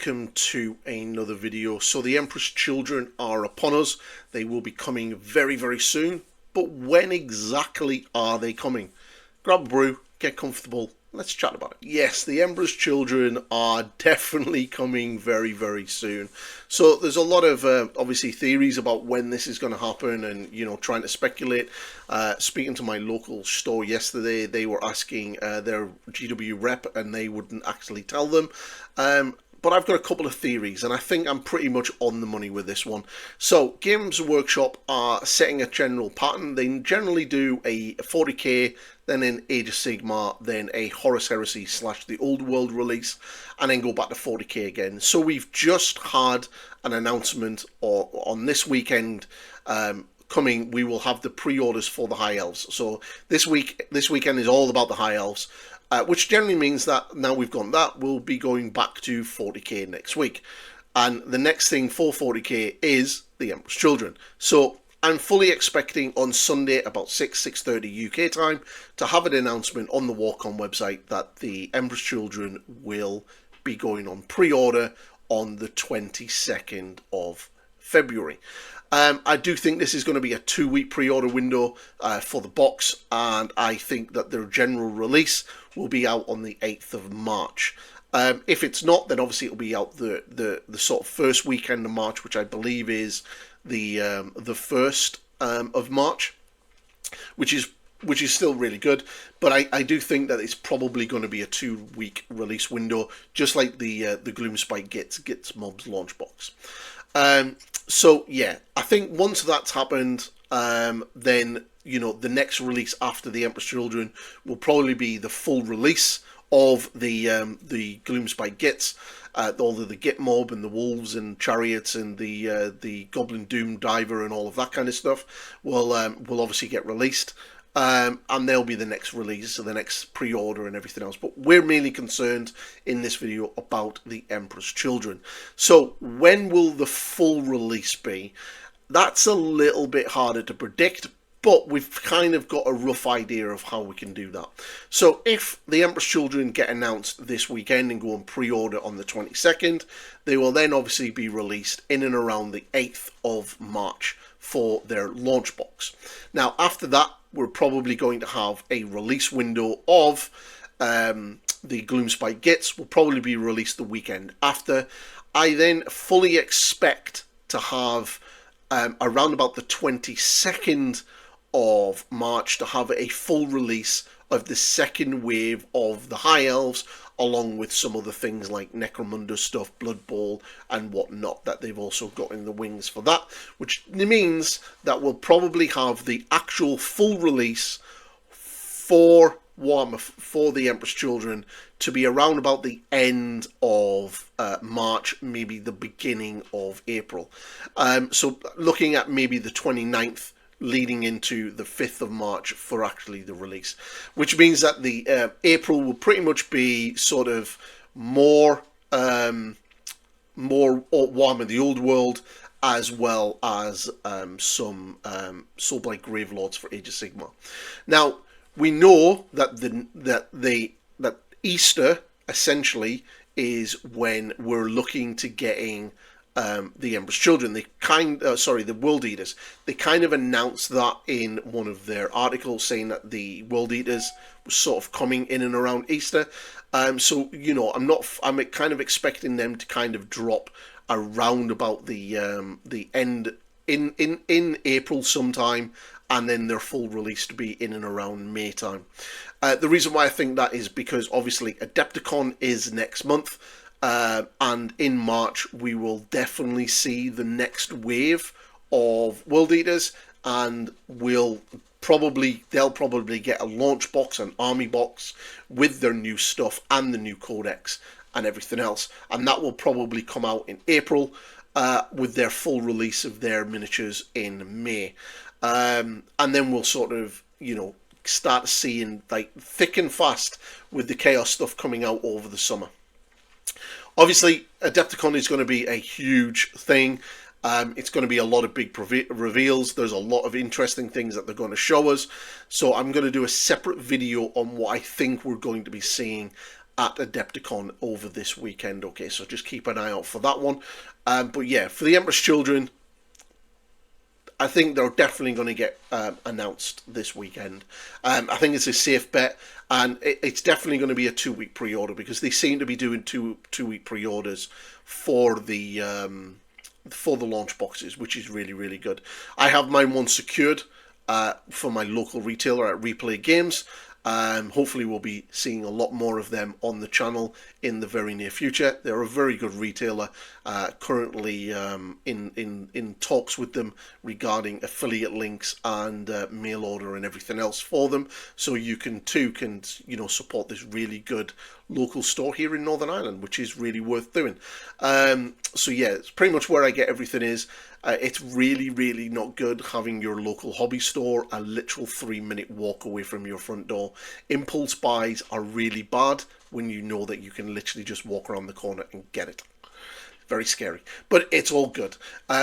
welcome to another video. So the Emperor's Children are upon us. They will be coming very soon, but when exactly are they coming? Grab a brew, get comfortable, let's chat about it. Yes, the Emperor's Children are definitely coming very soon. So there's a lot of obviously theories about when this is going to happen, and trying to speculate. Speaking to my local store yesterday, they were asking their GW rep and they wouldn't actually tell them. But I've got a couple of theories, and I think I'm pretty much on the money with this one. So Games Workshop are setting a general pattern. They generally do a 40k, then an Age of Sigmar, then a Horus Heresy / the Old World release, and then go back to 40k again. So we've just had an announcement on this weekend coming. We will have the pre-orders for the High Elves. So this weekend is all about the High Elves. Which generally means that now we've got that, we'll be going back to 40k next week. And the next thing for 40k is the Emperor's Children. So I'm fully expecting on Sunday about 6:30 UK time to have an announcement on the Warcom website that the Emperor's Children will be going on pre-order on the 22nd of February. I do think this is going to be a 2-week pre-order window for the box, and I think that their general release will be out on the 8th of March. If it's not, then obviously it'll be out the sort of first weekend of March, which I believe is the 1st of March, which is still really good. But I do think that it's probably going to be a 2-week release window, just like the Gloomspite Gits Mobs launch box. So yeah, I think once that's happened, then the next release after the Emperor's Children will probably be the full release of the Gloomspite Gits, all of the Git Mob and the Wolves and Chariots and the Goblin Doom Diver and all of that kind of stuff will obviously get released. And they'll be the next release, so the next pre-order and everything else. But we're mainly concerned in this video about the Emperor's Children. So when will the full release be? That's a little bit harder to predict, but we've kind of got a rough idea of how we can do that. So if the Emperor's Children get announced this weekend and go on pre-order on the 22nd, they will then obviously be released in and around the 8th of March for their launch box. Now after that, we're probably going to have a release window of the Gloomspite Gits. Will probably be released the weekend after. I then fully expect to have around about the 22nd of March to have a full release of the second wave of the High Elves, along with some other things like Necromunda stuff, Blood Bowl and whatnot that they've also got in the wings for that, which means that we'll probably have the actual full release for Warhammer, for the Emperor's Children, to be around about the end of March, maybe the beginning of April. So looking at maybe the 29th, leading into the 5th of March for actually the release, which means that the April will pretty much be sort of more Warhammer the Old World, as well as some Soulblight Gravelords for Age of Sigmar. Now we know that that Easter essentially is when we're looking to getting the Emperor's Children. The World Eaters. They kind of announced that in one of their articles, saying that the World Eaters were sort of coming in and around Easter. So I'm kind of expecting them to kind of drop around about the end in April sometime, and then their full release to be in and around May time. The reason why I think that is because obviously Adepticon is next month. And in March we will definitely see the next wave of World Eaters, and they'll probably get a launch box, an army box with their new stuff and the new codex and everything else, and that will probably come out in April, with their full release of their miniatures in May, and then we'll sort of start seeing like thick and fast with the chaos stuff coming out over the summer. Obviously, Adepticon is going to be a huge thing. It's going to be a lot of big reveals. There's a lot of interesting things that they're going to show us. So I'm going to do a separate video on what I think we're going to be seeing at Adepticon over this weekend. Okay, so just keep an eye out for that one. But yeah, for the Emperor's Children, I think they're definitely going to get announced this weekend. I think it's a safe bet, and it's definitely going to be a 2-week pre-order, because they seem to be doing two-week pre-orders for the launch boxes, which is really, really good. I have mine one secured for my local retailer at Replay Games. Hopefully we'll be seeing a lot more of them on the channel in the very near future. They're a very good retailer, currently in talks with them regarding affiliate links and mail order and everything else for them, so you can support this really good local store here in Northern Ireland, which is really worth doing. So yeah, it's pretty much where I get everything is. It's really, really not good having your local hobby store a literal 3-minute walk away from your front door. Impulse buys are really bad when you know that you can literally just walk around the corner and get it. Very scary, but it's all good.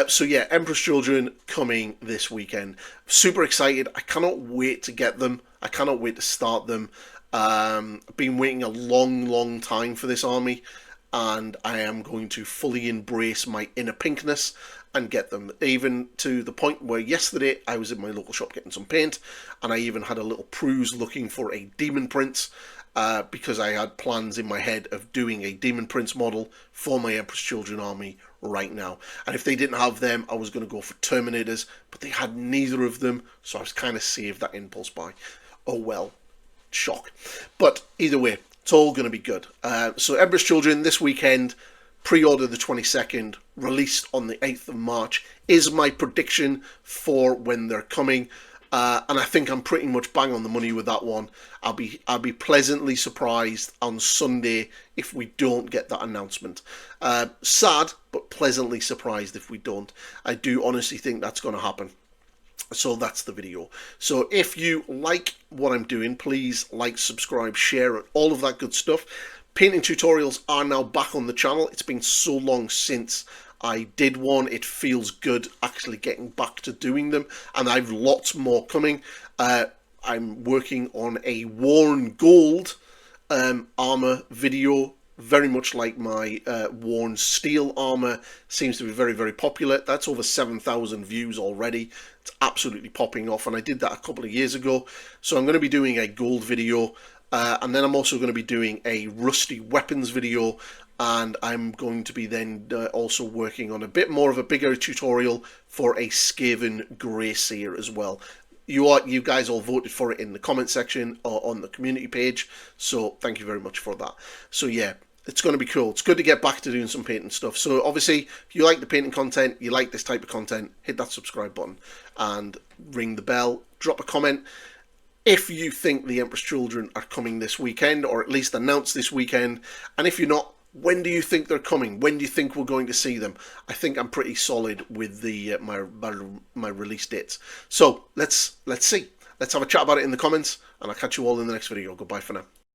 So yeah, Emperor's Children coming this weekend. Super excited. I cannot wait to get them. I cannot wait to start them. I've been waiting a long time for this army, and I am going to fully embrace my inner pinkness and get them, even to the point where yesterday I was in my local shop getting some paint, and I even had a little peruse looking for a Demon Prince, because I had plans in my head of doing a Demon Prince model for my Emperor's Children army right now. And if they didn't have them, I was going to go for Terminators, but they had neither of them, so I was kind of saved that impulse buy. Oh well, shock. But either way, it's all going to be good. So Emperor's Children this weekend, pre-order the 22nd, released on the 8th of March, is my prediction for when they're coming. And I think I'm pretty much bang on the money with that one. I'll be pleasantly surprised on Sunday if we don't get that announcement. Sad, but pleasantly surprised if we don't. I do honestly think that's going to happen. So that's the video. So if you like what I'm doing, please like, subscribe, share, and all of that good stuff. Painting tutorials are now back on the channel. It's been so long since I did one. It feels good actually getting back to doing them, and I've lots more coming. I'm working on a worn gold armor video, very much like my worn steel armor seems to be very popular. That's over 7,000 views already. It's absolutely popping off, and I did that a couple of years ago. So I'm going to be doing a gold video, and then I'm also going to be doing a rusty weapons video, and I'm going to be then also working on a bit more of a bigger tutorial for a Skaven Grey Seer as well. You guys all voted for it in the comment section or on the community page, so thank you very much for that. So yeah, it's going to be cool. It's good to get back to doing some painting stuff. So obviously, if you like the painting content, you like this type of content, hit that subscribe button and ring the bell, drop a comment. If you think the Emperor's Children are coming this weekend, or at least announced this weekend, and if you're not, when do you think they're coming? When do you think we're going to see them? I think I'm pretty solid with the my release dates. So let's see. Let's have a chat about it in the comments, and I'll catch you all in the next video. Goodbye for now.